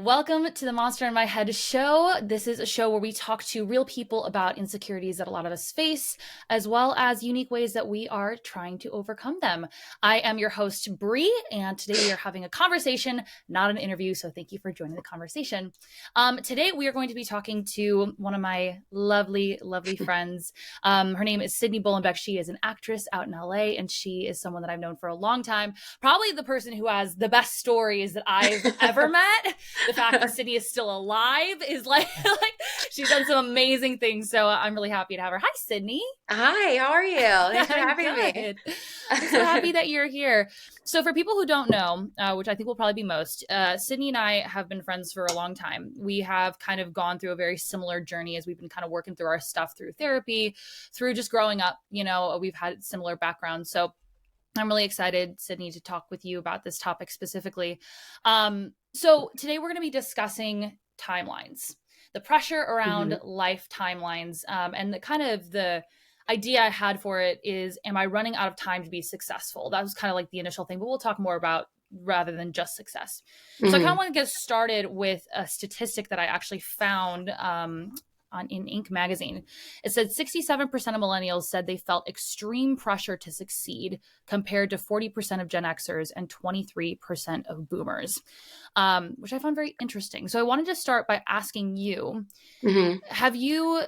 Welcome to the Monster in My Head show. This is a show where we talk to real people about insecurities that a lot of us face, as well as unique ways that we are trying to overcome them. I am your host, Bree, and today we are having a conversation, not an interview, so thank you for joining the conversation. Today we are going to be talking to one of my lovely, lovely friends. Her name is Sydney Bollenbeck. She is an actress out in LA, and she is someone that I've known for a long time. Probably the person who has the best stories that I've ever met. The fact that Sydney is still alive is like she's done some amazing things. So I'm really happy to have her. Hi, Sydney. Hi, how are you? Thanks for having me. I'm so happy that you're here. So for people who don't know, which I think will probably be most, Sydney and I have been friends for a long time. We have kind of gone through a very similar journey as we've been kind of working through our stuff through therapy, through just growing up. You know, we've had similar backgrounds. So I'm really excited, Sydney, to talk with you about this topic specifically. So today we're going to be discussing timelines, the pressure around life timelines, and the idea I had for it is, am I running out of time to be successful? That was kind of like the initial thing, but we'll talk more about rather than just success. So I kind of want to get started with a statistic that I actually found in Inc. magazine. It said 67% of millennials said they felt extreme pressure to succeed, compared to 40% of Gen Xers and 23% of boomers, which I found very interesting. So I wanted to start by asking you, have you,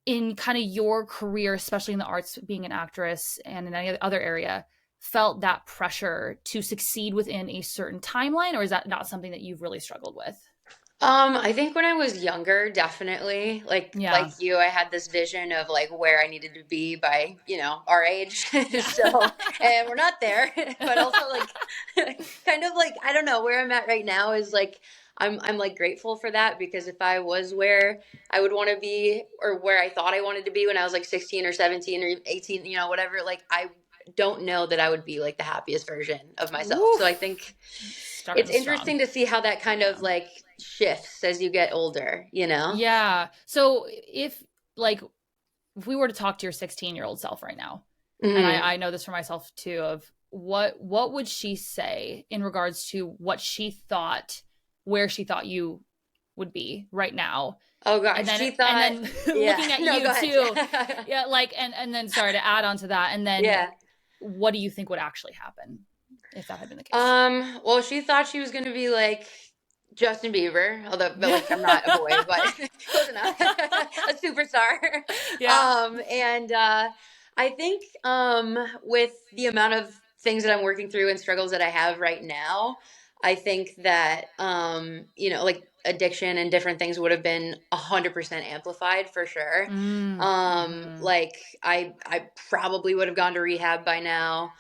in kind of your career, especially in the arts, being an actress and in any other area, felt that pressure to succeed within a certain timeline, or is that not something that you've really struggled with? I think when I was younger, definitely, like Yeah. you, I had this vision of like where I needed to be by, our age. Yeah. So, and we're not there, but also like kind of like I don't know where I'm at right now is like I'm like grateful for that, because if I was where I would want to be, or where I thought I wanted to be when I was like 16 or 17 or 18, whatever, like I don't know that I would be like the happiest version of myself. So I Woof. think Starting it's strong. interesting to see how that kind Yeah. of like shifts as you get older. Yeah. So if we were to talk to your 16-year-old self right now, and Mm. I know this for myself too, of what would she say in regards to what she thought, where she thought you would be right now? Oh And gosh, then she thought, yeah. looking at No, you go too. ahead. Yeah, and then sorry to add on to that. And then Yeah. what do you think would actually happen if that had been the case? Well, she thought she was gonna be like Justin Bieber, but like I'm not a boy, but close enough. A superstar. Yeah. And I think with the amount of things that I'm working through and struggles that I have right now, I think that like addiction and different things would have been 100% amplified for sure. Mm-hmm. Like I probably would have gone to rehab by now.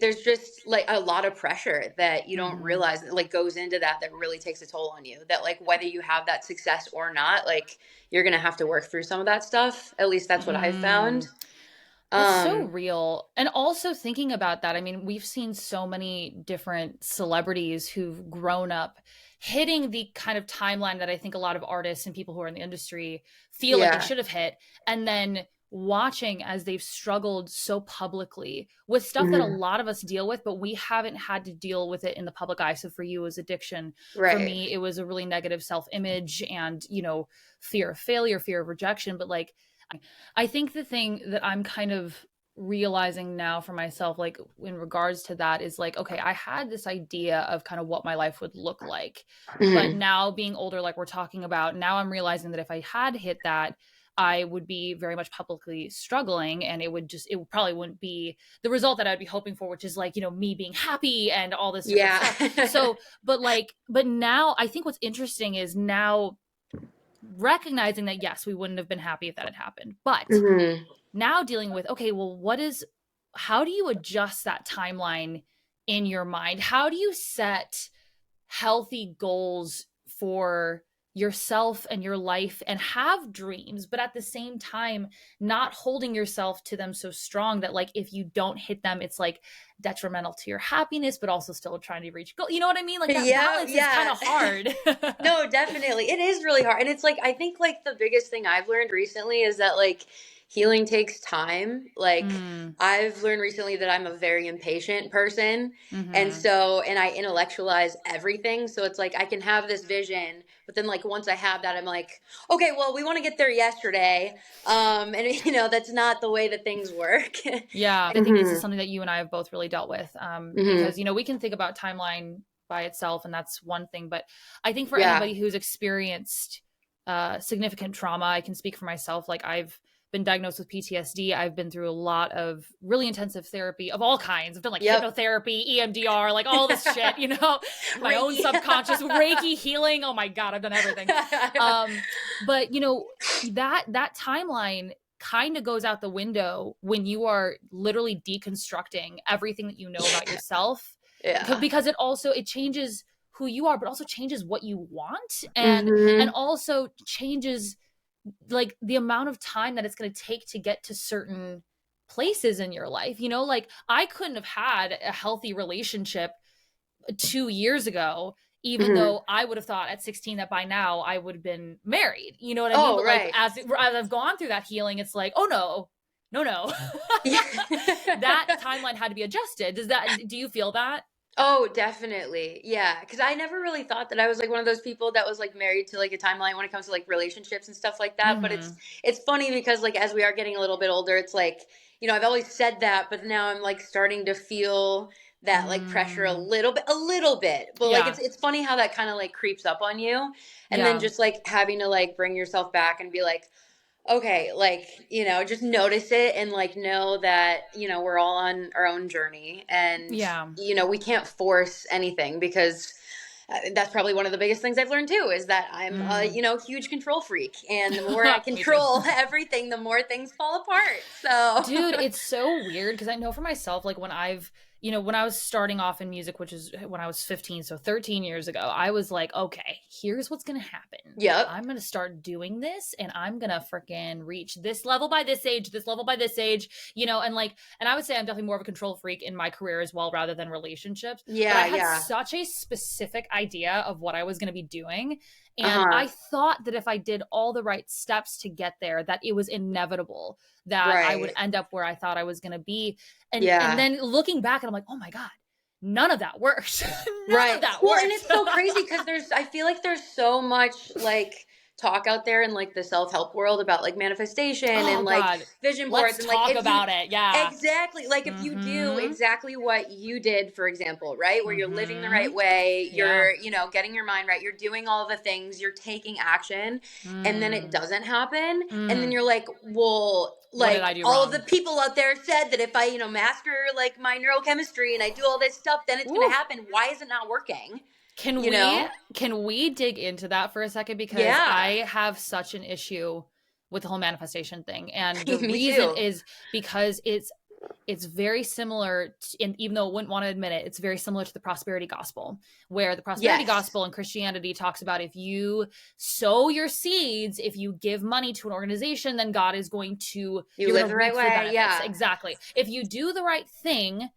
There's just like a lot of pressure that you don't Mm-hmm. realize that like goes into that really takes a toll on you. That like whether you have that success or not, like you're gonna have to work through some of that stuff. At least that's what I've Mm. found. That's so Um, real. And also thinking about that, I mean, we've seen so many different celebrities who've grown up hitting the kind of timeline that I think a lot of artists and people who are in the industry feel like they yeah. should have hit. And then watching as they've struggled so publicly with stuff that a Mhm. lot of us deal with, but we haven't had to deal with it in the public eye. So for you, it was addiction. For Right. me, it was a really negative self-image and, fear of failure, fear of rejection. But like, I think the thing that I'm kind of realizing now for myself, like in regards to that, is like, okay, I had this idea of kind of what my life would look like. But Mhm. now being older, like we're talking about, now I'm realizing that if I had hit that, I would be very much publicly struggling, and it probably wouldn't be the result that I'd be hoping for, which is like, me being happy and all this different Yeah. stuff. So, but now I think what's interesting is now recognizing that yes, we wouldn't have been happy if that had happened. But Mhm. now dealing with, okay, well, how do you adjust that timeline in your mind? How do you set healthy goals for yourself and your life and have dreams, but at the same time not holding yourself to them so strong that like if you don't hit them, it's like detrimental to your happiness, but also still trying to reach goal. You know what I mean? Like that Yeah, balance is kind yeah. of hard. No, definitely. It is really hard. And it's like I think like the biggest thing I've learned recently is that like healing takes time. Like Mm. I've learned recently that I'm a very impatient person. And Mm-hmm. so, and I intellectualize everything. So it's like I can have this vision, but then like once I have that, I'm like, okay, well, we want to get there yesterday. And that's not the way that things work. Yeah, I think this is Hmm. something that you and I have both really dealt with, because Hmm. we can think about timeline by itself, and that's one thing. But I think for Yeah. anybody who's experienced significant trauma, I can speak for myself. Like I've been diagnosed with PTSD. I've been through a lot of really intensive therapy of all kinds. I've done like Yep. hypnotherapy, EMDR, like all this shit. My own Reiki. subconscious Reiki healing. Oh my god, I've done everything. But that timeline kind of goes out the window when you are literally deconstructing everything that you know about yourself, Yeah. because it changes who you are, but also changes what you want, and Hmm. also changes like the amount of time that it's going to take to get to certain places in your life. Like I couldn't have had a healthy relationship 2 years ago, even Hmm. though I would have thought at 16 that by now I would have been married. You know what I mean? Oh, But like right. as I've gone through that healing, it's like, oh no, no, no. Yeah. That timeline had to be adjusted. Do you feel that? Oh, definitely. Yeah. Cause I never really thought that I was like one of those people that was like married to like a timeline when it comes to like relationships and stuff like that. But Mm-hmm. it's funny because like as we are getting a little bit older, it's like, I've always said that, but now I'm like starting to feel that like pressure Mm. a little bit. But like Yeah. it's funny how that kind of like creeps up on you. And then Yeah. just like having to like bring yourself back and be like, okay, like, just notice it and like know that, we're all on our own journey and, Yeah. we can't force anything because that's probably one of the biggest things I've learned too is that I'm a, Mm. huge control freak. And the more I Me too. control everything, the more things fall apart. So, Dude, it's so weird because I know for myself, like when I was starting off in music, which is when I was 15, so 13 years ago, I was like, okay, here's what's going to happen. yep. I'm going to start doing this and I'm going to freaking reach this level by this level by this age, and I would say I'm definitely more of a control freak in my career as well, rather than relationships. But I Yeah. had Yeah. such a specific idea of what I was going to be doing. And Uh-huh. I thought that if I did all the right steps to get there, that it was inevitable that I would Right. end up where I thought I was going to be. And Yeah. then looking back and I'm like, "Oh my god, none of that worked. None of Right. that Well, and worked." it's so crazy because I feel like there's so much like talk out there in like the self-help world about like manifestation and Oh like god. vision boards Let's and like talk if you about it. Yeah. exactly like if you do Mhm. exactly what you did, for example, right? Where you're living the right Mhm. way, Yeah. you're, getting your mind right, you're doing all the things, you're taking action, and then it Mm. doesn't happen. And then Mm. you're like, well, What did like I do all of the wrong? people out there said that if I, master like my neurochemistry and I do all this stuff, then it's going Woo. to happen. Why is it not working? Can You we know? can we dig into that for a second, because Yeah. I have such an issue with the whole manifestation thing, and the Me reason too. is because it's very similar to, and even though I wouldn't want to admit it, it's very similar to the prosperity gospel, where the prosperity Yes. gospel in Christianity talks about if you sow your seeds, if you give money to an organization, then God is going to, You you're live going the to right reap the way. benefits. Yeah. Exactly. If you do the right thing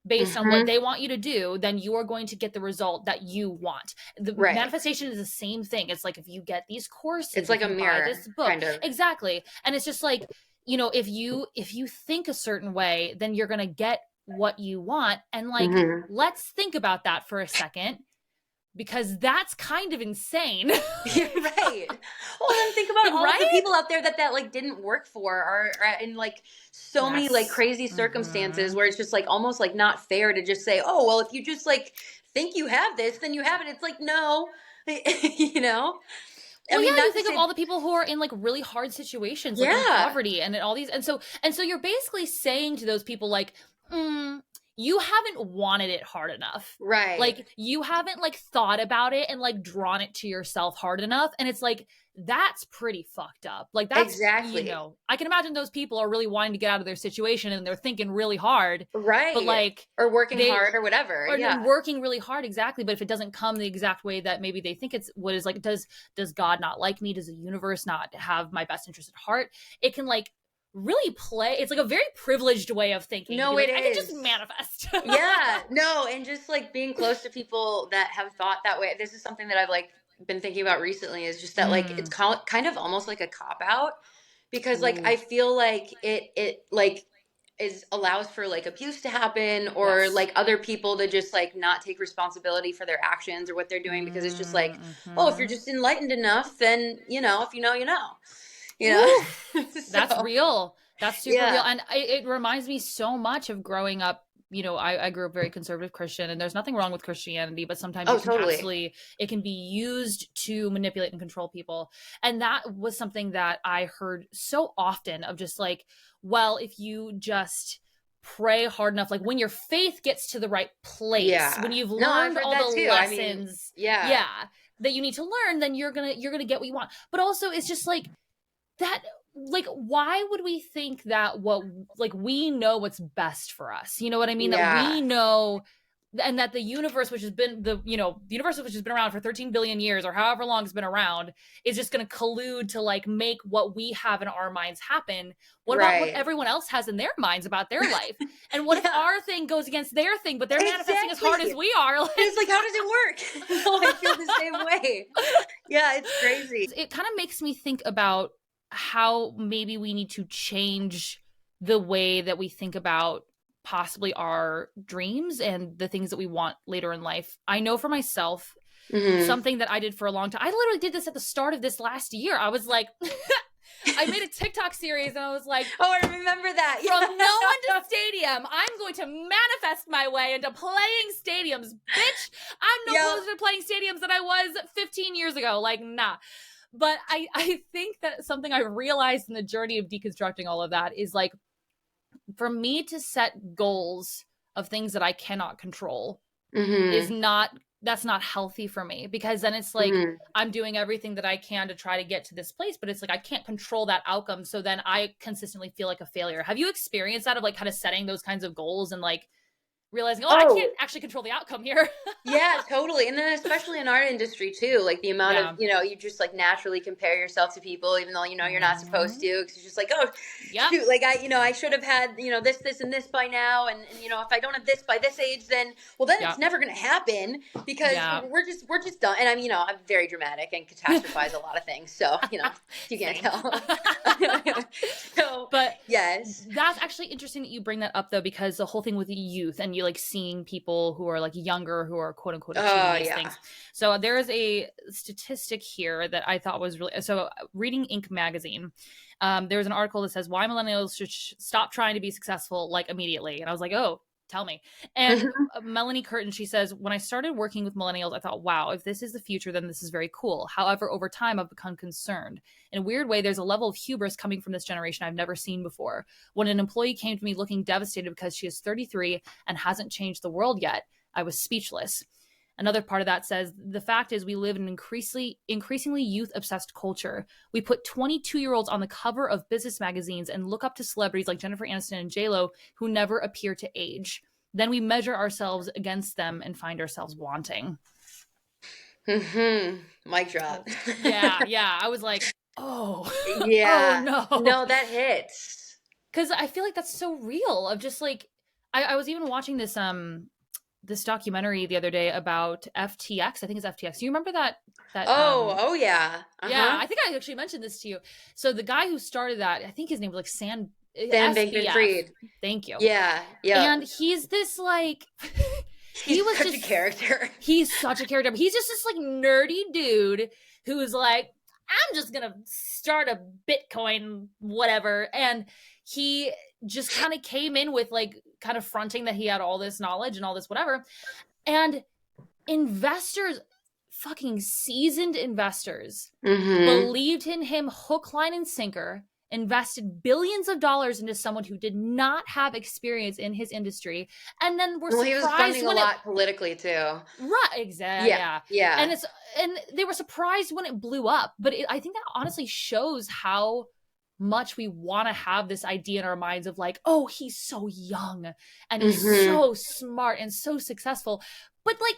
based on what Hmm. they want you to do, then you are going to get the result that you want. The Right. manifestation is the same thing. It's like if you get these It's courses, like if a you buy mirror, this book, kind of. exactly. And it's just like, if you think a certain way, then you're going to get what you want. And like, Hmm. let's think about that for a second, because that's kind of insane. You're right. Well, then think about Like, all of the right? people out there that like didn't work for are in like so many like Yes. crazy circumstances Mm-hmm. where it's just like almost like not fair to just say, oh, well, if you just like think you have this, then you have it. It's like, no, you know? I Well, mean, yeah, you not to think of say, all the people who are in like really hard situations, like in yeah, poverty and all these, and so you're basically saying to those people like, you haven't wanted it hard enough. right. Like you haven't like thought about it and like drawn it to yourself hard enough, and it's like that's pretty fucked up. Like that's, Exactly. I can imagine those people are really wanting to get out of their situation and they're thinking really hard, but Right. like Or working they hard or whatever. or Yeah. working really hard, exactly, but if it doesn't come the exact way that maybe they think it's what is, like, does God not like me, does the universe not have my best interest at heart, it can like really play, it's like a very privileged way of thinking to be No, it like, I can just is. manifest. Yeah, no, and just like being close to people that have thought that way. This is something that I've like been thinking about recently is just that like it's Mm, kind of almost like a cop out because like Ooh, I feel like it like is allows for like abuse to happen, or yes. like other people to just like not take responsibility for their actions or what they're doing, because it's just like, oh, if you're Mm-hmm. just enlightened enough, then if you know, you Oof, know. that's So real. That's super real. yeah. And it reminds me so much of growing up. I grew up very conservative Christian, and there's nothing wrong with Christianity, but sometimes Oh, totally. it can be used to manipulate and control people. And that was something that I heard so often of just like, well, if you just pray hard enough, like when your faith gets to the right place, when Yeah. you've No, I've learned heard all the that too. I mean, lessons, yeah. yeah, that you need to learn, then you're gonna get what you want. But also it's just like that, like why would we think that what like we know what's best for us, you know what I mean, that Yeah. we know, and that the universe, which has been the universe which has been around for 13 billion years or however long it's been around, is just going to collude to like make what we have in our minds happen. What about what Right. everyone else has in their minds about their life? And what if Yeah. our thing goes against their thing, but they're manifesting as hard as Exactly. we are? And it's like, how does it work? I feel the same way. Yeah, it's crazy. It kind of makes me think about how maybe we need to change the way that we think about possibly our dreams and the things that we want later in life. I know for myself, Hmm. something that I did for a long time. I literally did this at the start of this last year. I was like, I made a TikTok series and I was like, Oh, I remember that. from no Yeah. one to stadium, I'm going to manifest my way into playing stadiums. Bitch, I'm no Yep. closer to playing stadiums than I was 15 years ago. Like, nah. But I think that something I realized in the journey of deconstructing all of that is like, for me to set goals of things that I cannot control is Hmm. not, that's not healthy for me, because then it's like Hmm. I'm doing everything that I can to try to get to this place, but it's like I can't control that outcome, so then I consistently feel like a failure. Have you experienced that, of like kind of setting those kinds of goals and like realizing, oh, I can't Oh, actually control the outcome here? yeah, totally. And then especially in our industry too, like the amount of, Yeah. you just like naturally compare yourself to people, even though, you're not supposed Mhm. to, because you're just like, oh, Yep. shoot, like I should have had, this, and this by now. And if I don't have this by this age, then, well, then it's Yep. never going to happen, because Yeah. we're just done. And I'm very dramatic and catastrophize a lot of things. So, you can't Same. tell. So, But yes. that's actually interesting that you bring that up, though, because the whole thing with the youth and you like seeing people who are like younger who are quote unquote achieving Oh, these yeah. things. So there is a statistic here that I thought was really, so reading Inc. magazine. There's an article that says why millennials should stop trying to be successful like immediately, and I was like, oh, tell me. And Melanie Curtin, she says, when I started working with millennials, I thought, wow, if this is the future, then this is very cool. However, over time, I've become concerned. In a weird way, there's a level of hubris coming from this generation I've never seen before. When an employee came to me looking devastated because she is 33 and hasn't changed the world yet, I was speechless. Another part of that says the fact is we live in an increasingly youth-obsessed culture. We put 22-year-olds on the cover of business magazines and look up to celebrities like Jennifer Aniston and J-Lo who never appear to age. Then we measure ourselves against them and find ourselves wanting. Mic drop. Yeah, yeah. I was like, oh, oh Yeah. no. No, that hits. Because I feel like that's so real. Of just like, I was even watching this documentary the other day about FTX. I think it's FTX. You remember that Oh, oh yeah. yeah, Uh-huh. I think I actually mentioned this to you. So the guy who started that, I think his name was like Sam SBF. Bankman-Fried. Thank you. Yeah. Yep. And he's this like he He's was such a just character. he's such a character. He's just this like nerdy dude who's like, I'm just gonna start a Bitcoin, whatever. And he just kind of came in with like kind of fronting that he had all this knowledge and all this whatever. And investors, fucking seasoned investors, Mm-hmm. believed in him hook, line, and sinker, invested billions of dollars into someone who did not have experience in his industry, and then were Well, he was surprised funding a when it, lot politically too. right, exactly, Yeah. yeah. Yeah. And they were surprised when it blew up. But I think that honestly shows how much we want to have this idea in our minds of like, oh, he's so young and he's Mm-hmm. so smart and so successful. But like,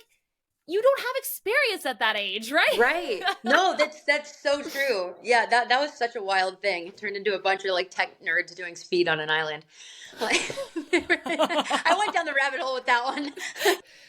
you don't have experience at that age, right? Right. No, that's so true. Yeah, that was such a wild thing. It turned into a bunch of like tech nerds doing speed on an island. Like I went down the rabbit hole with that one.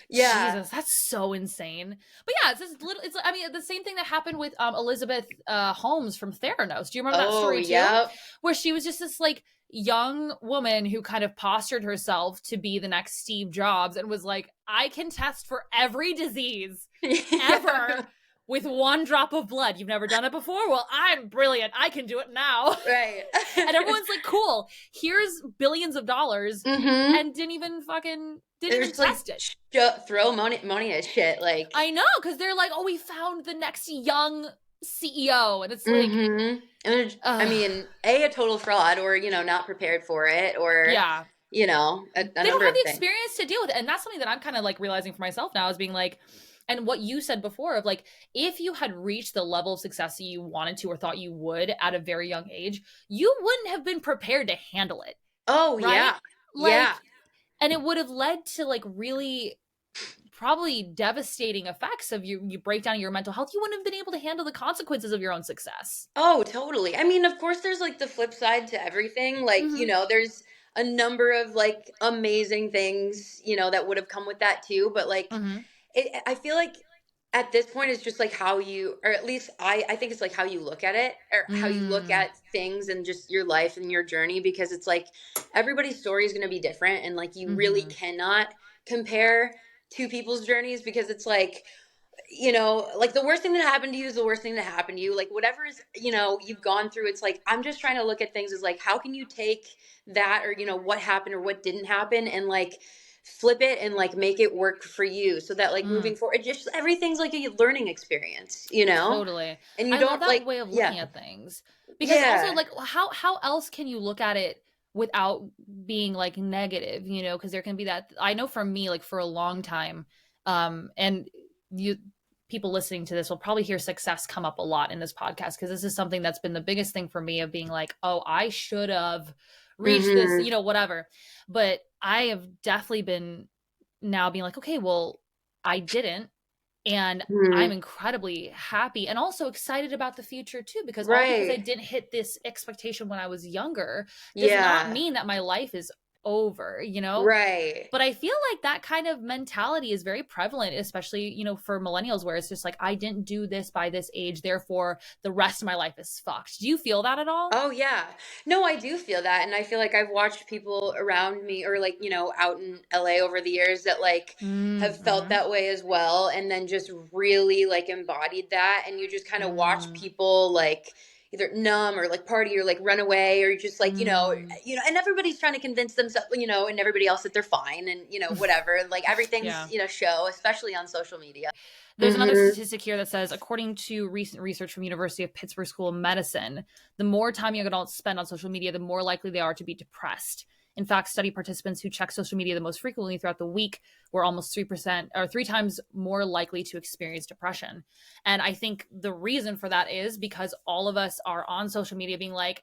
Yeah. Jesus, that's so insane. But yeah, it's this little. It's I mean the same thing that happened with Elizabeth Holmes from Theranos. Do you remember that Oh, story too? yep. Where she was just this like young woman who kind of postured herself to be the next Steve Jobs and was like, I can test for every disease Yeah. ever with one drop of blood. You've never done it before? Well, I'm brilliant. I can do it now. Right. And everyone's like, cool, here's billions of dollars, Mhm. and didn't even There's like test it. throw money at shit like. I know, because they're like, oh, we found the next young CEO. And it's like, Mhm. And I mean, a total fraud, or not prepared for it, or yeah, a they don't number have of the things. experience to deal with it. And that's something that I'm kind of like realizing for myself now is being like, and what you said before of like, if you had reached the level of success that you wanted to or thought you would at a very young age, you wouldn't have been prepared to handle it. Oh, Right? yeah. Like, Yeah. and it would have led to like really probably devastating effects of you break down your mental health. You wouldn't have been able to handle the consequences of your own success. Oh, totally. I mean, of course, there's like the flip side to everything. Like, Mm-hmm. there's a number of like amazing things, that would have come with that too. But like, Mm-hmm. I feel like at this point, it's just like how you, or at least I think it's like how you look at it, or how you look Mm. at things and just your life and your journey, because it's like everybody's story is going to be different. And like, you really Mm-hmm. cannot compare two people's journeys, because it's like, like the worst thing that happened to you is the worst thing that happened to you. Like whatever is, you've gone through, it's like, I'm just trying to look at things as like, how can you take that, or, what happened or what didn't happen, and like flip it and like make it work for you, so that like Mm. moving forward, just everything's like a learning experience. Totally. And you I love don't that like, way of yeah, looking at things. Because also yeah. like how else can you look at it without being like negative, because there can be that. I know for me, like for a long time, and you people listening to this will probably hear success come up a lot in this podcast, because this is something that's been the biggest thing for me of being like, oh, I should have reached this, Mm-hmm. whatever. But I have definitely been now being like, okay, well, I didn't. And I'm Mm-hmm. incredibly happy and also excited about the future too, because all because I Right. didn't hit this expectation when I was younger does not Yeah. mean that my life is over. Right. But I feel like that kind of mentality is very prevalent, especially, for millennials, where it's just like, I didn't do this by this age, therefore the rest of my life is fucked. Do you feel that at all? Oh yeah. No, I do feel that. And I feel like I've watched people around me, or like, out in LA over the years, that like have felt Mm-hmm. that way as well, and then just really like embodied that, and you just kind of watch Mm. people like either numb or like party or like run away, or just like, Mm. and everybody's trying to convince themselves, and everybody else that they're fine, and whatever. Like everything's, Yeah. show, especially on social media. There's another Mhm. statistic here that says, according to recent research from University of Pittsburgh School of Medicine, the more time young adults spend on social media, the more likely they are to be depressed. In fact, study participants who check social media the most frequently throughout the week were almost 3% or 3 times more likely to experience depression. And I think the reason for that is because all of us are on social media being like,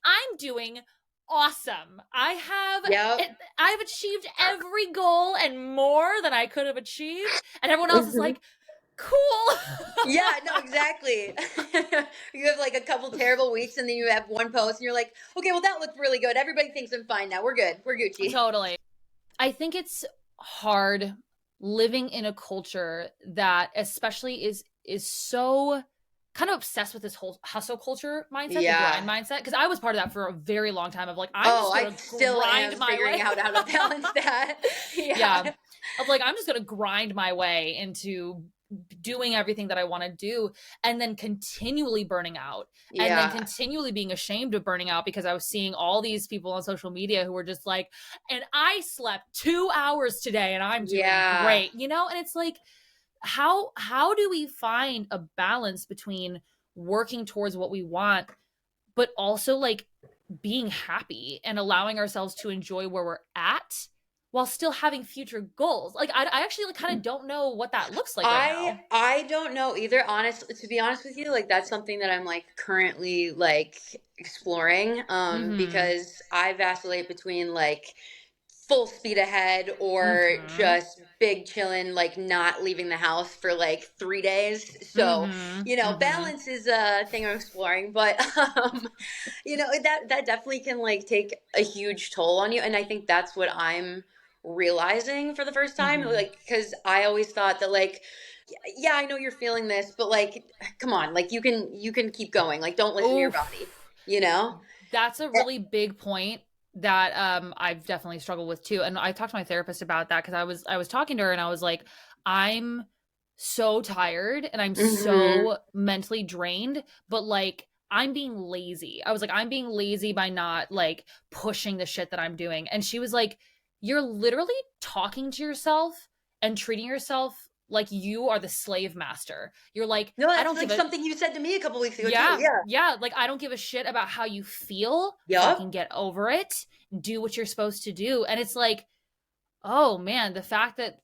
I'm doing awesome. Yep. I've achieved every goal and more than I could have achieved. And everyone else is Mhm. like, cool. Yeah, no, exactly. You have like a couple terrible weeks, and then you have one post and you're like, okay, well, that looked really good. Everybody thinks I'm fine now. We're good. We're Gucci. Totally. I think it's hard living in a culture that especially is so kind of obsessed with this whole hustle culture mindset, the Yeah. grind mindset. Because I was part of that for a very long time of like, I'm Oh, just I gonna still am grind my figuring way. out how to balance that. Yeah. Yeah. Of like, I'm just gonna grind my way into doing everything that I want to do, and then continually burning out, and then Yeah. continually being ashamed of burning out, because I was seeing all these people on social media who were just like, and I slept 2 hours today and I'm doing Yeah. great. And it's like, how do we find a balance between working towards what we want, but also like being happy and allowing ourselves to enjoy where we're at while still having future goals? Like, I actually like, kind of don't know what that looks like right now. I don't know either. Honestly, to be honest with you, like that's something that I'm like currently like exploring. Mm-hmm. Because I vacillate between like full speed ahead or Mhm. just big chillin', like not leaving the house for like 3 days. So, Mhm. Mhm. balance is a thing I'm exploring, but that definitely can like take a huge toll on you. And I think that's what I'm realizing for the first time. Mhm. Like, because I always thought that like, yeah, I know you're feeling this, but like, come on, like you can keep going. Like, don't listen to your body, Oof. you know? That's a really big point that I've definitely struggled with too. And I talked to my therapist about that because I was talking to her and I was like, I'm so tired and I'm Mm-hmm. so mentally drained, but like I'm being lazy. I was like, I'm being lazy by not like pushing the shit that I'm doing. And she was like, you're literally talking to yourself and treating yourself like you are the slave master. You're like, No, I that's don't give like a something you said to me a couple weeks ago too. yeah, Yeah. yeah. Like, I don't give a shit about how you feel. Fucking Yup. get over it. Do what you're supposed to do. And it's like, oh man, the fact that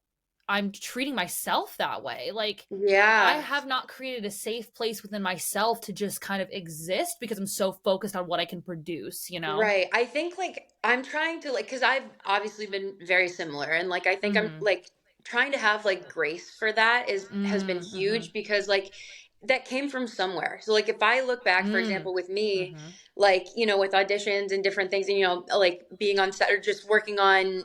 I'm treating myself that way, like, I Yeah. have not created a safe place within myself to just kind of exist because I'm so focused on what I can produce, you know? Right. I think like I'm trying to like because I've obviously been very similar and like I think I'm Mm like trying to have like grace for that is hmm. has been Mm hmm. huge because like that came from somewhere. So like if I look back, for Mm example, with hmm. me, Mm like, with auditions and different things and like being on set or just working on,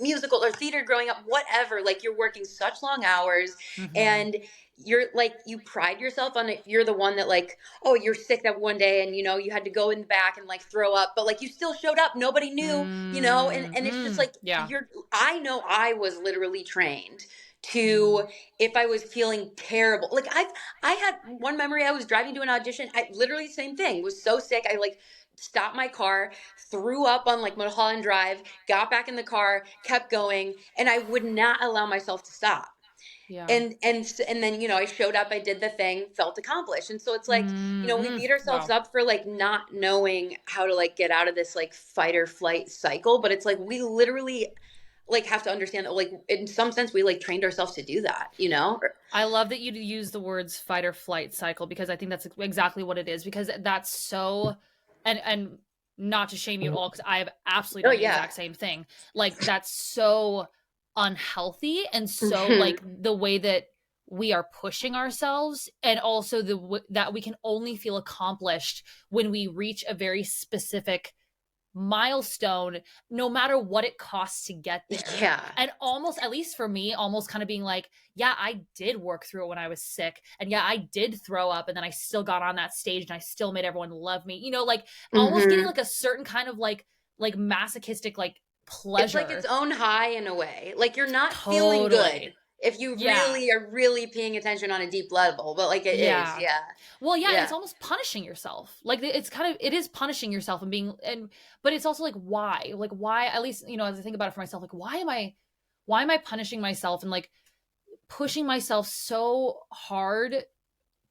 musical or theater growing up, whatever, like you're working such long hours hmm. Mm hmm. and you're like you pride yourself on it. You're the one that like, oh, you're sick that one day and you had to go in the back and like throw up, but like you still showed up, nobody knew, Mm and it's just hmm. like Yeah. I know I was literally trained Mm to, if I was feeling terrible, like I had one memory. I was driving to an audition, I literally same thing, was so sick, I like stopped my car, threw up on like Mulholland Drive, got back in the car, kept going, and I would not allow myself to stop. yeah. And then I showed up, I did the thing, felt accomplished. And so it's like, we Mm beat ourselves wow. up for like not knowing how to like get out of this like fight or flight cycle, but it's like we literally like have to understand that like in some sense we like trained ourselves to do that. I love that you use the words fight or flight cycle because I think that's exactly what it is because that's so and not to shame you at all because I have absolutely Oh done the yeah. exact same thing. Like that's so unhealthy and so Hmm. like the way that we are pushing ourselves and also that we can only feel accomplished when we reach a very specific milestone no matter what it costs to get there. Yeah. And almost, at least for me, almost kind of being like, yeah, I did work through it when I was sick. And yeah, I did throw up and then I still got on that stage and I still made everyone love me. Like almost getting Hmm. like a certain kind of like masochistic like It's like its pleasure. own high in a way. Like you're not feeling good Totally. if you Yeah. really are really paying attention on a deep level, but like it is. Yeah. Yeah. Well, yeah, and it's Yeah. almost punishing yourself. Like it's kind of it is punishing yourself and being and but it's also like why? Like why at least, as I think about it for myself, like why am I punishing myself and like pushing myself so hard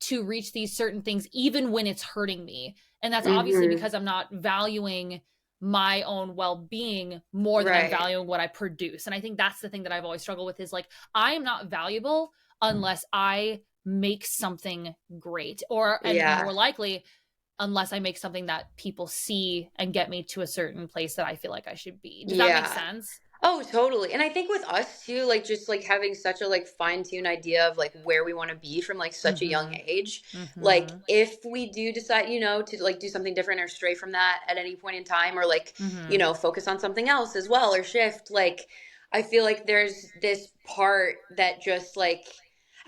to reach these certain things even when it's hurting me? And that's obviously Hmm. because I'm not valuing my own well-being more than I'm Right. valuing what I produce. And I think that's the thing that I've always struggled with is like I am not valuable unless I make something great or and Yeah. more likely unless I make something that people see and get me to a certain place that I feel like I should be. Does that make Yeah. sense? Oh, totally. And I think with us too, like just like having such a like fine-tuned idea of like where we want to be from like such a young Mhm. age, like Mhm. if we do decide, to like do something different or stray from that at any point in time or like, Mhm. focus on something else as well or shift, like I feel like there's this part that just like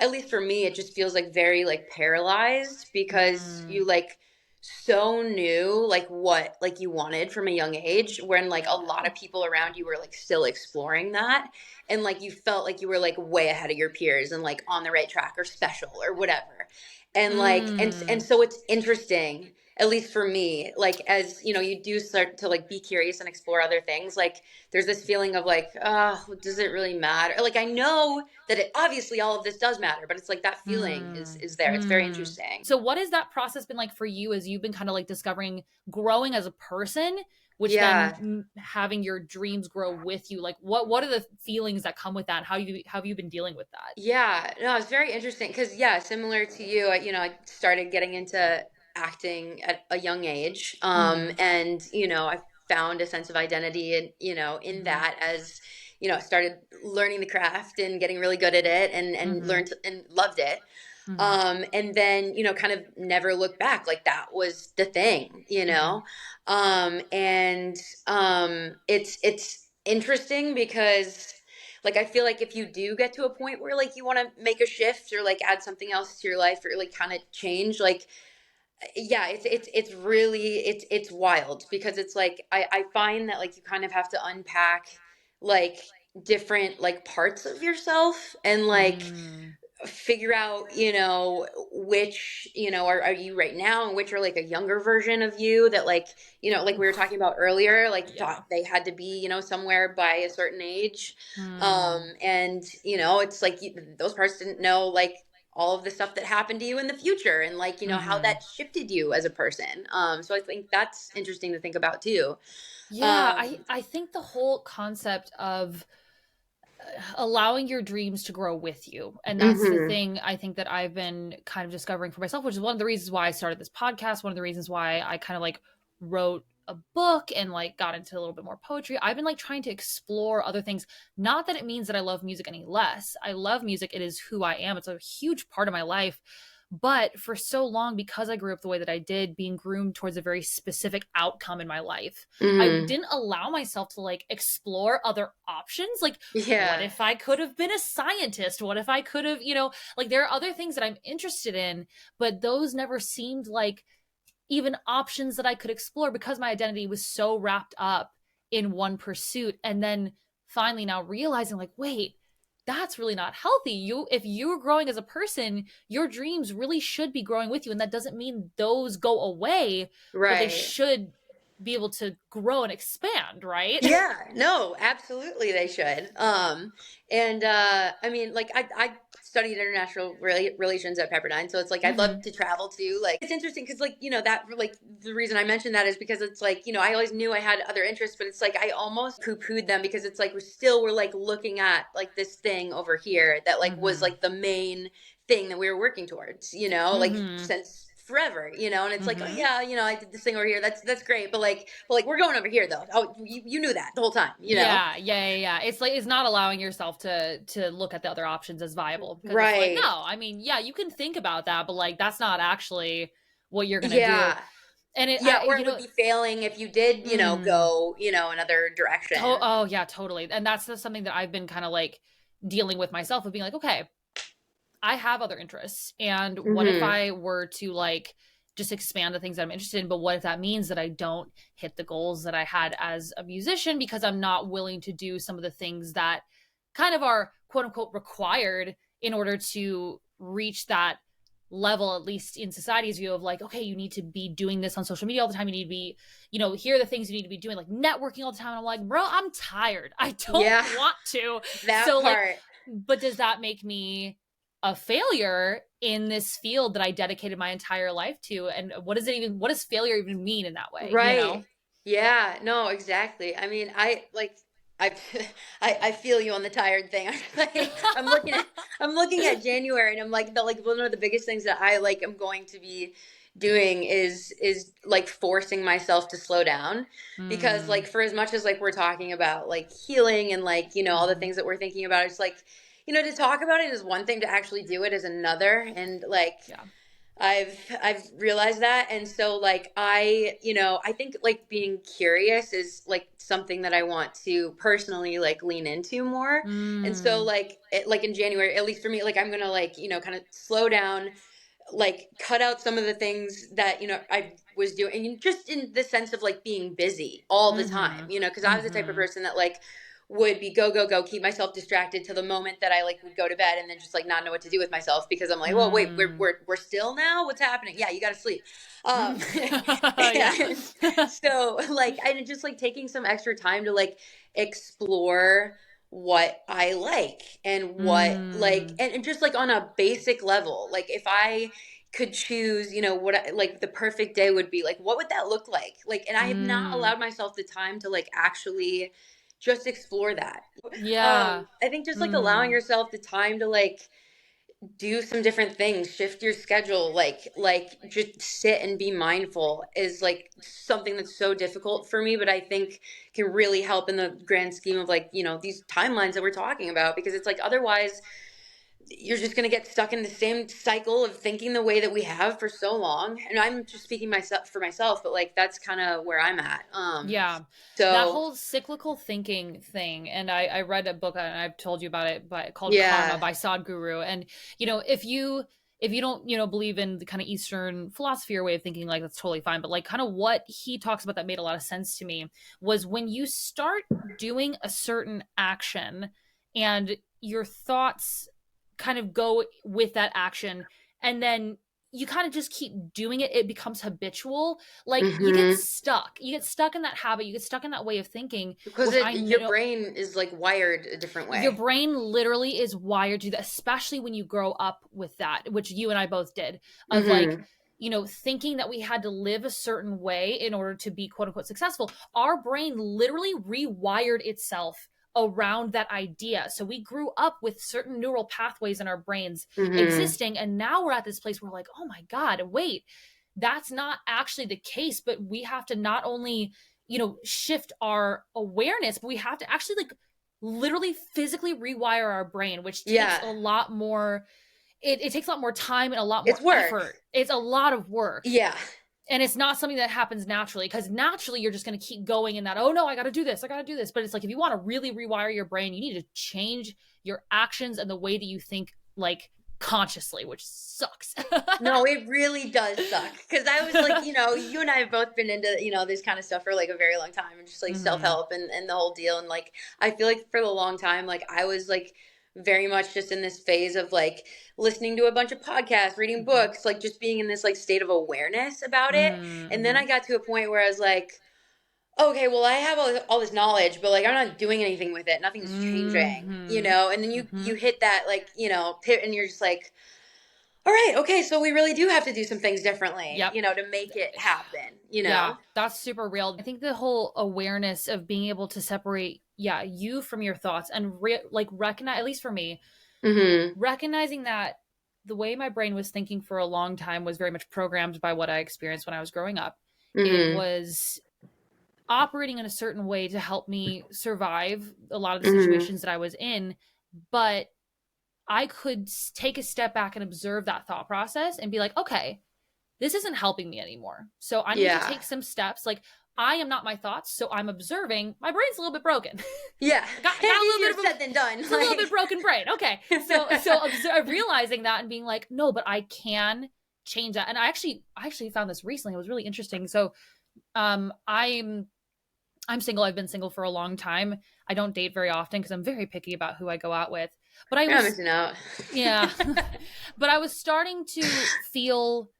at least for me, it just feels like very like paralyzed because Mm. you like so knew like what like you wanted from a young age when like a lot Yeah. of people around you were like still exploring that and like you felt like you were like way ahead of your peers and like on the right track or special or whatever and like and Mm. so it's interesting, at least for me, like as you do start to like be curious and explore other things, like there's this feeling of like, oh, does it really matter? Like I know that it obviously all of this does matter, but it's like that feeling is Mm. is there. It's very Mm. interesting. So what has that process been like for you as you've been kind of like discovering growing as a person, which then Yeah. having your dreams grow with you? Like what are the feelings that come with that? How have you been dealing with that? Yeah, no, it's very interesting because yeah, similar to you, I started getting into acting at a young age, Mhm. and I found a sense of identity and, in that as, started learning the craft and getting really good at it and Mm-hmm. learned and loved it. Mm-hmm. And then, kind of never look back. Like that was the thing, Mm-hmm. and it's interesting because like I feel like if you do get to a point where like you want to make a shift or like add something else to your life or like kind of change, like yeah, it's really it's wild because it's like I find that like you kind of have to unpack like different like parts of yourself and like Mm-hmm. figure out, which, are you right now and which are like a younger version of you that like, like we were talking about earlier, like Yeah. thought they had to be, somewhere by a certain age. Mm. And, it's like those parts didn't know like all of the stuff that happened to you in the future and like, how Mm-hmm. that shifted you as a person. So I think that's interesting to think about too. Yeah, Um, I think the whole concept of allowing your dreams to grow with you. And that's the mhm, thing I think that I've been kind of discovering for myself, which is one of the reasons why I started this podcast, one of the reasons why I kind of like wrote a book and like got into a little bit more poetry. I've been like trying to explore other things. Not that it means that I love music any less. I love music. It is who I am. It's a huge part of my life. But for so long, because I grew up the way that I did, being groomed towards a very specific outcome in my life, I mhm, didn't allow myself to like explore other options. Like, what yeah, if I could have been a scientist? What if I could have, like there are other things that I'm interested in, but those never seemed like even options that I could explore because my identity was so wrapped up in one pursuit. And then finally now realizing, like, wait, that's really not healthy. If you're growing as a person, your dreams really should be growing with you. And that doesn't mean those go away, but they right. should be able to grow and expand, right? Yeah, no, absolutely they should. And I mean, like I studied international relations at Pepperdine, so it's like I'd love Mm-hmm. to travel too. Like it's interesting because like that like the reason I mentioned that is because it's like I always knew I had other interests, but it's like I almost poo pooed them because it's like we're like looking at like this thing over here that like was Mm-hmm. like the main thing that we were working towards, like Mm-hmm. since forever, and it's like, oh Mm-hmm. yeah, I did this thing over here. That's great, but like we're going over here though. Oh, you knew that the whole time. Yeah. It's like it's not allowing yourself to look at the other options as viable because it's like, Right. no, I mean, yeah, you can think about that, but like that's not actually what you're gonna do. Yeah. And it, Yeah, or you it would know, be failing if you did, mm, go, another direction. oh yeah, totally. And that's just something that I've been kind of like dealing with myself of being like, okay, I have other interests. And what if Mhm. I were to like just expand the things that I'm interested in? But what if that means that I don't hit the goals that I had as a musician because I'm not willing to do some of the things that kind of are quote unquote required in order to reach that level, at least in society's view of like, okay, you need to be doing this on social media all the time. You need to be, here are the things you need to be doing, like networking all the time. And I'm like, bro, I'm tired. I don't Yeah, want to. that So like, part. but does that make me a failure in this field that I dedicated my entire life to? And what does failure even mean in that way? Right. Yeah, no, exactly. I mean, I like I I feel you on the tired thing. I'm looking at January and I'm like the like one of the biggest things that I like am going to be doing is like forcing myself to slow down because Mm, like for as much as like we're talking about like healing and like all the mm-hmm. things that we're thinking about, it's like to talk about it is one thing, to actually do it is another. And like Yeah. I've realized that. And so like I think like being curious is like something that I want to personally like lean into more. And so Mm, like in January, at least for me, like I'm gonna like kind of slow down, like cut out some of the things that I was doing, and just in the sense of like being busy all the time, mm-hmm. because I was the type of Mm-hmm. person that like would be go go go, keep myself distracted till the moment that I like would go to bed, and then just like not know what to do with myself because I'm like, well, wait, we're Mm. we're, we're still now, what's happening? Yeah, you got to sleep. Yeah. And so like I just like taking some extra time to like explore what I like and what like Mm, and just like on a basic level, like if I could choose, what like the perfect day would be, like what would that look like, and I have not mm. allowed myself the time to like actually just explore that. Yeah. I think just like allowing Mm. yourself the time to like do some different things, shift your schedule, like just sit and be mindful is like something that's so difficult for me, but I think can really help in the grand scheme of like, these timelines that we're talking about, because it's like otherwise you're just going to get stuck in the same cycle of thinking the way that we have for so long. And I'm just speaking myself for myself, but like that's kind of where I'm at. Yeah. That So whole cyclical thinking thing. And I read a book and I've told you about it, but called Karma yeah. by Sadhguru. And, if you don't, believe in the kind of Eastern philosophy or way of thinking, like that's totally fine. But like kind of what he talks about that made a lot of sense to me was when you start doing a certain action and your thoughts kind of go with that action, and then you kind of just keep doing it, it becomes habitual. Like Hmm. you get stuck in that habit, you get stuck in that way of thinking, Because which I your know brain is like wired a different your way. brain literally is wired to that, especially when you grow up with that, which you and I both did, of like, Hmm. thinking that we had to live a certain way in order to be quote unquote successful. Our brain literally rewired itself around that idea. So we grew up with certain neural pathways in our brains Hmm. existing. And now we're at this place where we're like, oh my God, wait, that's not actually the case. But we have to not only, shift our awareness, but we have to actually like literally physically rewire our brain, which takes Yeah. a lot more. It takes a lot more time and a lot It's more work. effort. It's a lot of work. Yeah. And it's not something that happens naturally, because naturally you're just going to keep going in that, oh no, I got to do this. I got to do this. But it's like, if you want to really rewire your brain, you need to change your actions and the way that you think, like consciously, which sucks. No, it really does suck. Because I was like, you and I have both been into, this kind of stuff for like a very long time, and just like self Hmm. help and the whole deal. And like, I feel like for the long time, like I was like very much just in this phase of like listening to a bunch of podcasts, reading Hmm. books, like just being in this like state of awareness about it. And then I Hmm. got to a point where I was like, okay, well, I have all this knowledge, but like I'm not doing anything with it. Nothing's changing, Hmm. And then you Hmm. hit that like pit, and you're just like, all right, okay, so we really do have to do some things differently, Yep. to make it happen, Yeah, that's super real. I think the whole awareness of being able to separate, yeah, you from your thoughts and like recognize, at least for me, Mhm. recognizing that the way my brain was thinking for a long time was very much programmed by what I experienced when I was growing up. It Mhm. was operating in a certain way to help me survive a lot of the Mhm. situations that I was in, but I could take a step back and observe that thought process and be like, okay, this isn't helping me anymore. So I need to Yeah. take some steps. Like, I am not my thoughts, so I'm observing. My brain's a little bit broken. Yeah. I got a little Easier bit of said than done. just a little bit broken brain. Okay, so realizing that and being like, no, but I can change that. And I actually found this recently. It was really interesting. So I'm single. I've been single for a long time. I don't date very often because I'm very picky about who I go out with. But I You're not was missing out. yeah. But I was starting to feel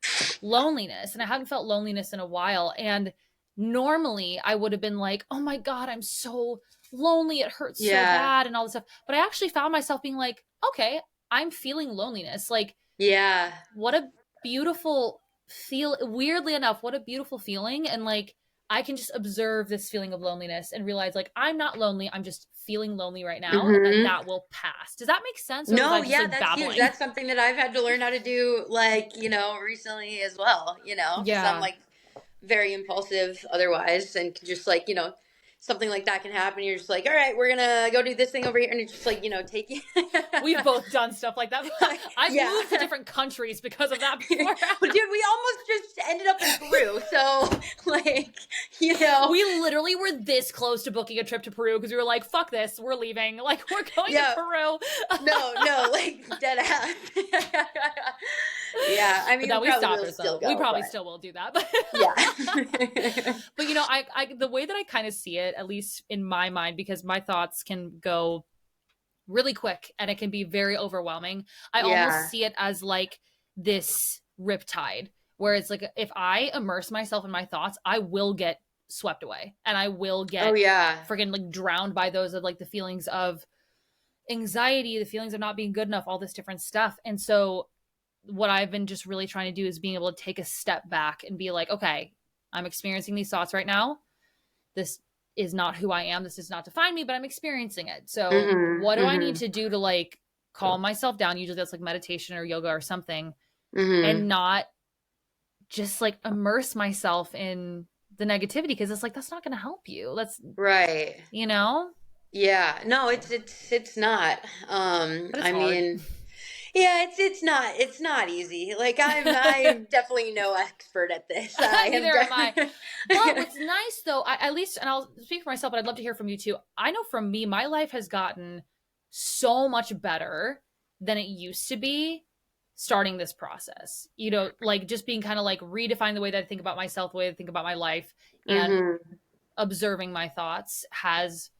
loneliness, and I hadn't felt loneliness in a while. And normally I would have been like, oh my God, I'm so lonely. It hurts so Yeah. bad and all this stuff. But I actually found myself being like, okay, I'm feeling loneliness. Like, Yeah. what a beautiful feel. Weirdly enough, what a beautiful feeling. And like, I can just observe this feeling of loneliness and realize like I'm not lonely. I'm just feeling lonely right now, and then Mhm. that will pass. Does that make sense, or was I No, just yeah, like that's huge. babbling? That's something that I've had to learn how to do, like, recently as well, because I'm Yeah. like very impulsive otherwise, and can just like, something like that can happen. You're just like, all right, we're gonna go do this thing over here, and it's just like, take you. We've both done stuff like that. I've Yeah. moved to different countries because of that before. Well, dude, we almost just ended up in Peru, so like, you know, We literally were this close to booking a trip to Peru because we were like, fuck this, we're leaving. Like, we're going to yeah, Peru. no, like dead ass. Yeah, I But mean, we then we probably stopped will still ourselves. We go, probably but still will do that. But yeah. but I the way that I kind of see it, at least in my mind, because my thoughts can go really quick and it can be very overwhelming. I almost Yeah. see it as like this riptide, where it's like if I immerse myself in my thoughts, I will get swept away and I will Oh get yeah. freaking like drowned by those of like the feelings of anxiety, the feelings of not being good enough, all this different stuff. And so what I've been just really trying to do is being able to take a step back and be like, okay, I'm experiencing these thoughts right now. This is not who I am. This does not define me, but I'm experiencing it. So Mhm. what do I need Mhm. to do to like calm myself down. Usually that's like meditation or yoga or something, Mm-hmm. and not just like immerse myself in the negativity, because it's like that's not going to help you. That's, Right. you know, Yeah. No, it's not. but it's I hard. mean, yeah, it's not easy. Like I'm definitely no expert at this. I am Neither am I. But de- what's nice though, at least, and I'll speak for myself, but I'd love to hear from you too. I know from me, my life has gotten so much better than it used to be starting this process. You know, like just being kind of like redefining the way that I think about myself, the way I think about my life, and Mhm. observing my thoughts has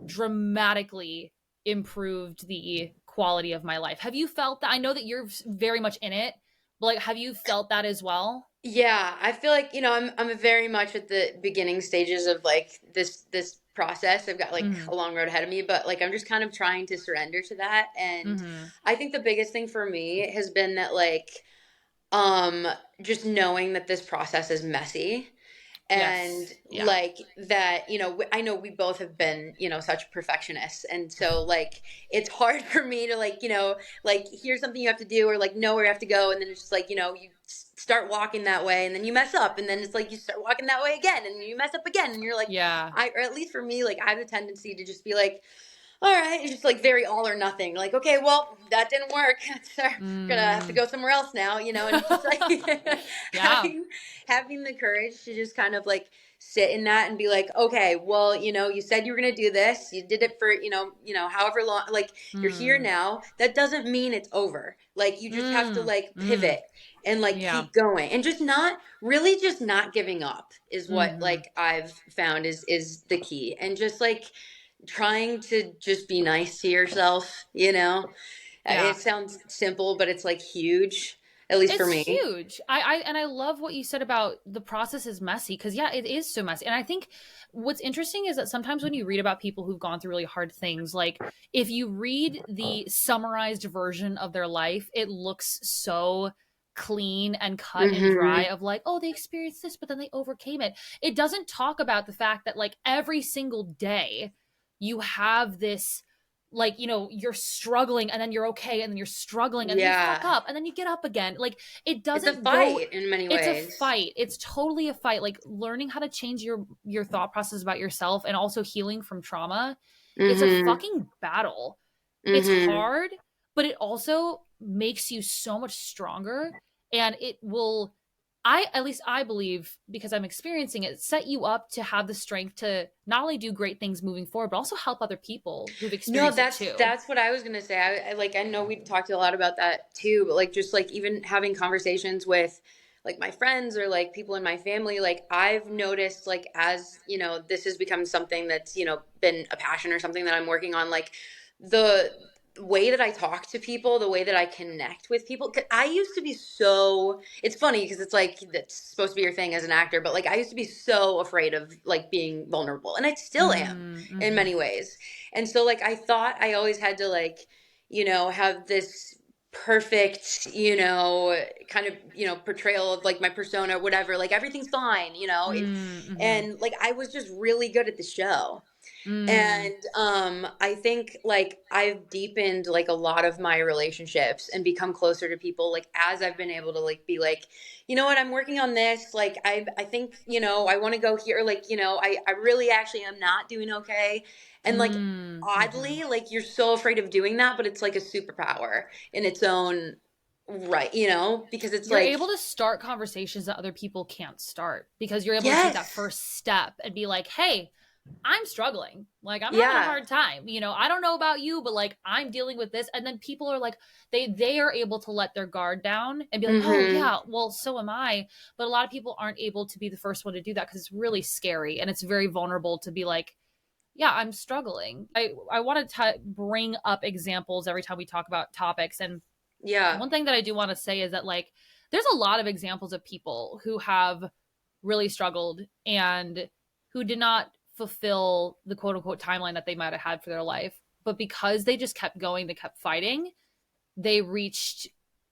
dramatically improved the quality of my life. Have you felt that? I know that you're very much in it, but like, have you felt that as well? Yeah, I feel like, I'm very much at the beginning stages of like this process. I've got like Mm-hmm. a long road ahead of me, but like I'm just kind of trying to surrender to that. And Mm-hmm. I think the biggest thing for me has been that like um just knowing that this process is messy, and Yes. Yeah. like that, I know we both have been, such perfectionists, and so like it's hard for me to like, like here's something you have to do, or like know where you have to go, and then it's just like, you start walking that way and then you mess up, and then it's like you start walking that way again and you mess up again, and you're like, Yeah. or at least for me, like I have a tendency to just be like, all right, it's just like very all or nothing. Like, okay, well, that didn't work. So we're gonna have to Mm. go somewhere else now, and it's just like Yeah. having having the courage to just kind of like sit in that and be like, okay, well, you said you were gonna do this. You did it for, however long, like you're here Mm. now. That doesn't mean it's over. Like you just have to Mm. like Mm. pivot and like Yeah. keep going, and just not really just not giving up is what Mm-hmm. like I've found is the key. And just like trying to just be nice to yourself. Yeah. It sounds simple, but it's like huge, at least for It's me. huge. I love what you said about the process is messy, because yeah, it is so messy. And I think what's interesting is that sometimes when you read about people who've gone through really hard things, like if you read the summarized version of their life, it looks so clean and cut and dry Mhm. of like, oh, they experienced this, but then they overcame it. It doesn't talk about the fact that like every single day you have this, like, you're struggling and then you're okay and then you're struggling and then you fuck Yeah. up and then you get up again. Like it It's a doesn't go, fight in many it's a ways. fight. It's totally a fight. Like learning how to change your thought process about yourself and also healing from trauma. It's a Mhm. fucking battle. It's Mhm. hard, but it also makes you so much stronger, and it will, I, at least I believe, because I'm experiencing it, set you up to have the strength to not only do great things moving forward, but also help other people who've No, experienced it that's too. that's what I was gonna say. I like I know we've talked a lot about that too, but like just like even having conversations with like my friends or like people in my family, like I've noticed like as this has become something that's been a passion or something that I'm working on, like the way that I talk to people, the way that I connect with people. 'Cause I used to be so, it's funny because it's like that's supposed to be your thing as an actor, but like I used to be so afraid of like being vulnerable, and I still am in Mm-hmm. many ways. And so like I thought I always had to like, have this perfect, kind of, portrayal of like my persona or whatever. Like everything's fine, Mm-hmm. and like I was just really good at the show. Mm. And I think like I've deepened like a lot of my relationships and become closer to people like as I've been able to like be like, you know what, I'm working on this. Like I think, I want to go here. Like, I really actually am not doing okay. And like Mm-hmm. oddly, like you're so afraid of doing that, but it's like a superpower in its own right, because it's You're like, able to start conversations that other people can't start, because you're able to take that yes. first step and be like, hey, I'm struggling. Like I'm having a Yeah. hard time. I don't know about you, but like I'm dealing with this. And then people are like, they are able to let their guard down and be like, oh Mhm. yeah, well, so am I. But a lot of people aren't able to be the first one to do that, because it's really scary and it's very vulnerable to be like, yeah, I'm struggling. I want to bring up examples every time we talk about topics. And Yeah. one thing that I do want to say is that like there's a lot of examples of people who have really struggled and who did not fulfill the quote unquote timeline that they might have had for their life. But because they just kept going, they kept fighting, they reached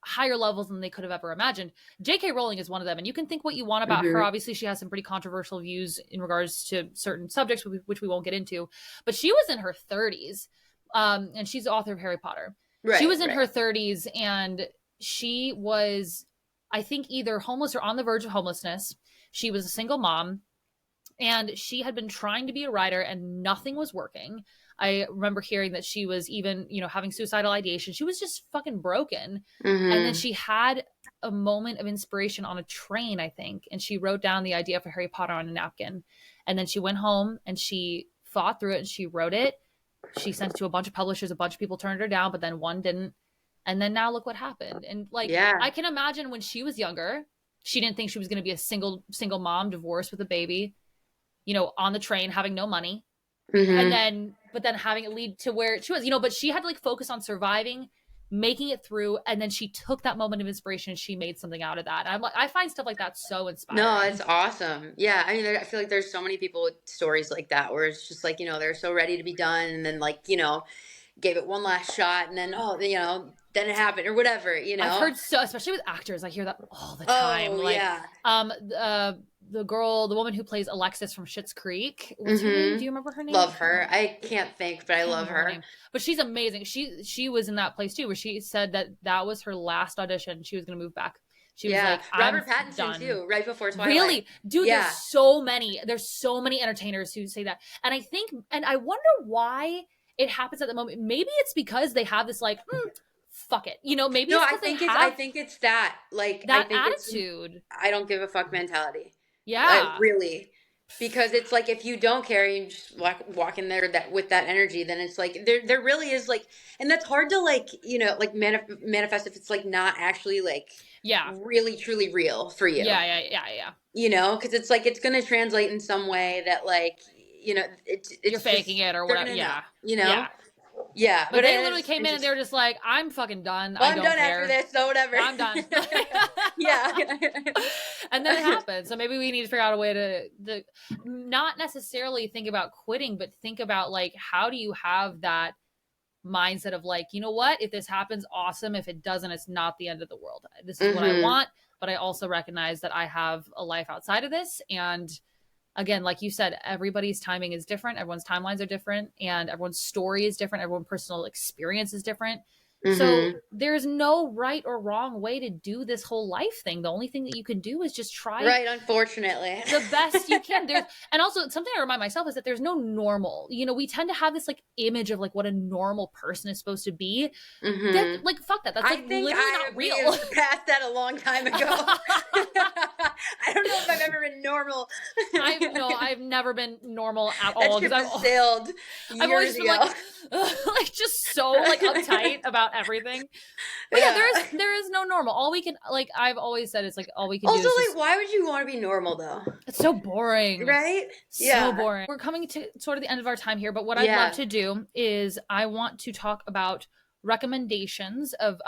higher levels than they could have ever imagined. J.K. Rowling is one of them. And you can think what you want about her. Mhm. Obviously, she has some pretty controversial views in regards to certain subjects, which we won't get into. But she was in her 30s, and she's the author of Harry Potter. She Right, was in right. her 30s, and she was, I think, either homeless or on the verge of homelessness. She was a single mom, and she had been trying to be a writer and nothing was working. I remember hearing that she was even, having suicidal ideation. She was just fucking broken. And then Mm-hmm. she had a moment of inspiration on a train, I think, and she wrote down the idea for Harry Potter on a napkin. And then she went home and she fought through it and she wrote it. She sent it to a bunch of publishers, a bunch of people turned her down, but then one didn't. And then now look what happened. And like Yeah. I can imagine when she was younger, she didn't think she was going to be a single mom, divorced with a baby, on the train, having no money. And Mm-hmm. then, but then having it lead to where she was, but she had to like focus on surviving, making it through. And then she took that moment of inspiration and she made something out of that. And I'm like, I find stuff like that so No, inspiring. it's awesome. Yeah, I mean, I feel like there's so many people with stories like that where it's just like, they're so ready to be done and then like, gave it one last shot and then, oh, then it happened or whatever. I've heard so, especially with actors, I hear that all the time. Oh, Like, yeah. the woman who plays Alexis from Schitt's Creek. What's her name? Do Mm-hmm. you remember her name? Love her. I can't think, but I Can't love remember her her. name, but she's amazing. She was in that place too, where she said that was her last audition. She was gonna move back. She was Yeah. like, I'm Robert Pattinson done. too, right before Twilight. Really, dude, Yeah. there's so many entertainers who say that, and I think, and I wonder why it happens at the moment. Maybe it's because they have this like, fuck it, maybe No, it's I because they think I have think it's that. Like, I that think it's attitude. I don't give a fuck mentality. Yeah, Really. Because it's like if you don't care, you just walk in there that with that energy, then it's like there really is like, and that's hard to like like manifest if it's like not actually like yeah, really truly real for you. yeah. Because it's like it's gonna translate in some way that like You're it's faking just it or they're whatever. gonna know. Yeah, You yeah. know. Yeah, But but they it literally is came in and they interesting. were just like, I'm fucking done. Well, I I'm don't done after care. this, so whatever. I'm done. Yeah. And then it happened. So maybe we need to figure out a way to not necessarily think about quitting, but think about like, how do you have that mindset of like, you know what? If this happens, awesome. If it doesn't, it's not the end of the world. This is what I Mhm. want. But I also recognize that I have a life outside of this. And again, like you said, everybody's timing is different. Everyone's timelines are different, and everyone's story is different. Everyone's personal experience is different. So Mhm. there's no right or wrong way to do this whole life thing. The only thing that you can do is just try Right, unfortunately. the best you can. There's, and also something I remind myself is that there's no normal. We tend to have this like image of like what a normal person is supposed to be. That Mhm. like fuck that. That's I like think literally not we real. have surpassed that a long time ago. I don't know if I've ever been normal. I've never been normal at That all ship because has sailed I've always years just been like, ago. like just so like uptight about everything. But yeah, Yeah. there is no normal. All we can, like I've always said, it's like all we can do Also, is like, just, why would you want to be normal though? it's so boring. Right? So Yeah. boring. We're coming to sort of the end of our time here, but what I'd love Yeah. to do is I want to talk about recommendations of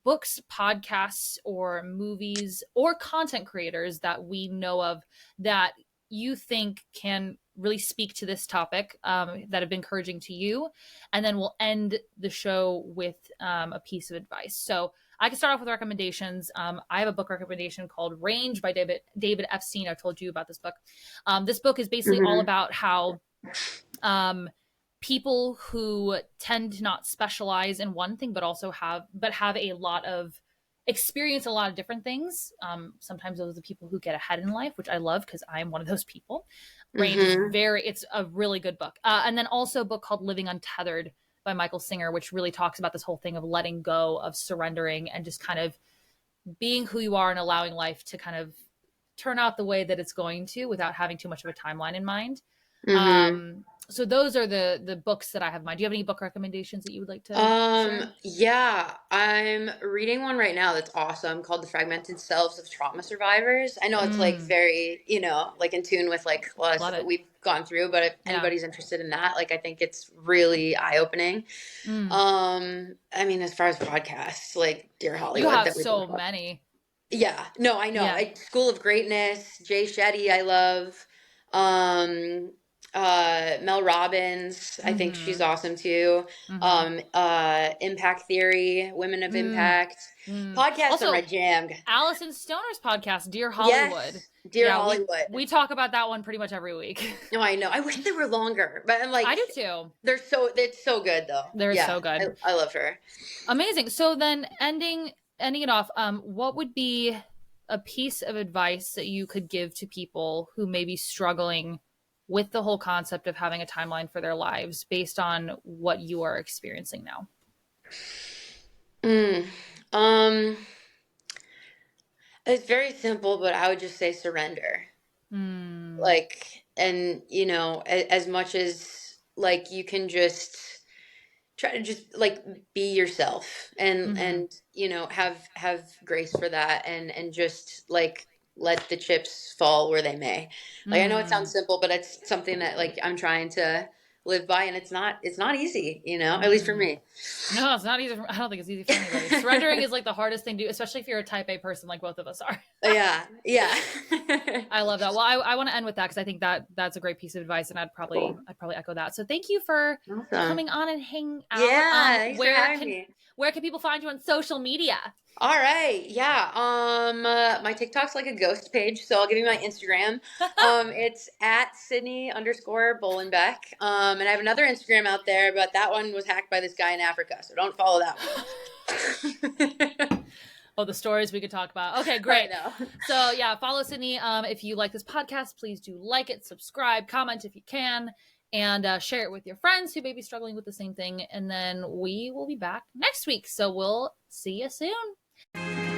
books, podcasts, or movies or content creators that we know of that you think can really speak to this topic, that have been encouraging to you. And then we'll end the show with a piece of advice. So I can start off with recommendations. I have a book recommendation called Range by David Epstein. I've told you about this book. This book is basically all Mhm. about how people who tend to not specialize in one thing, but also have a lot of experience a lot of different things. Sometimes those are the people who get ahead in life, which I love because I'm one of those people. Range is Mhm. it's a really good book. And then also a book called Living Untethered by Michael Singer, which really talks about this whole thing of letting go, of surrendering, and just kind of being who you are and allowing life to kind of turn out the way that it's going to without having too much of a timeline in mind. Mhm. So those are the books that I have in mind. Do you have any book recommendations that you would like to share? Yeah, I'm reading one right now that's awesome called The Fragmented Selves of Trauma Survivors. I know it's like Mm, very, like in tune with like a lot of love stuff that it. we've gone through, but if Yeah. anybody's interested in that, like I think it's really eye-opening. Mm. I mean, as far as podcasts, like Dear You Hollywood have that we talk so about. many. Yeah, no, I know. Yeah. School of Greatness, Jay Shetty, I love. Um, Mel Robbins, I think she's Mm-hmm. awesome too. Mm-hmm. Impact Theory, Women of Mm, Impact. mm. Podcasts are my Also, jam. Allison Stoner's podcast, Dear Hollywood. Yes, Dear Yeah, we Hollywood. we talk about that one pretty much every week. No, I know. I wish they were longer, but I'm I like, do too. it's so good though. They're Yeah, so good. I love her. Amazing. So then ending it off, what would be a piece of advice that you could give to people who may be struggling with the whole concept of having a timeline for their lives based on what you are experiencing now? Mm. Um, it's very simple, but I would just say surrender. Mm, Like, and as much as like you can just try to just like be yourself mm-hmm, and have grace for that and just like let the chips fall where they may. Like I know it sounds mm, simple, but it's something that like I'm trying to live by, and it's not easy, at least for mm. me. No, it's not easy. I don't think it's easy for anybody. Surrendering is like the hardest thing to do, especially if you're a type A person like both of us are. Yeah, yeah. I love that. Well, I want to end with that because I think that that's a great piece of advice, and Cool. I'd probably echo that. So thank you for Awesome. coming on and hanging out. Yeah, thanks for having me. Where can people find you on social media? All right. Yeah. My TikTok's like a ghost page, so I'll give you my Instagram. It's at Sydney_Bollenbeck. And I have another Instagram out there, but that one was hacked by this guy in Africa, so don't follow that one. Oh, the stories we could talk about. Okay, I great. know. So yeah, follow Sydney. If you like this podcast, please do like it, subscribe, comment if you can, and share it with your friends who may be struggling with the same thing. And then we will be back next week. So we'll see you soon.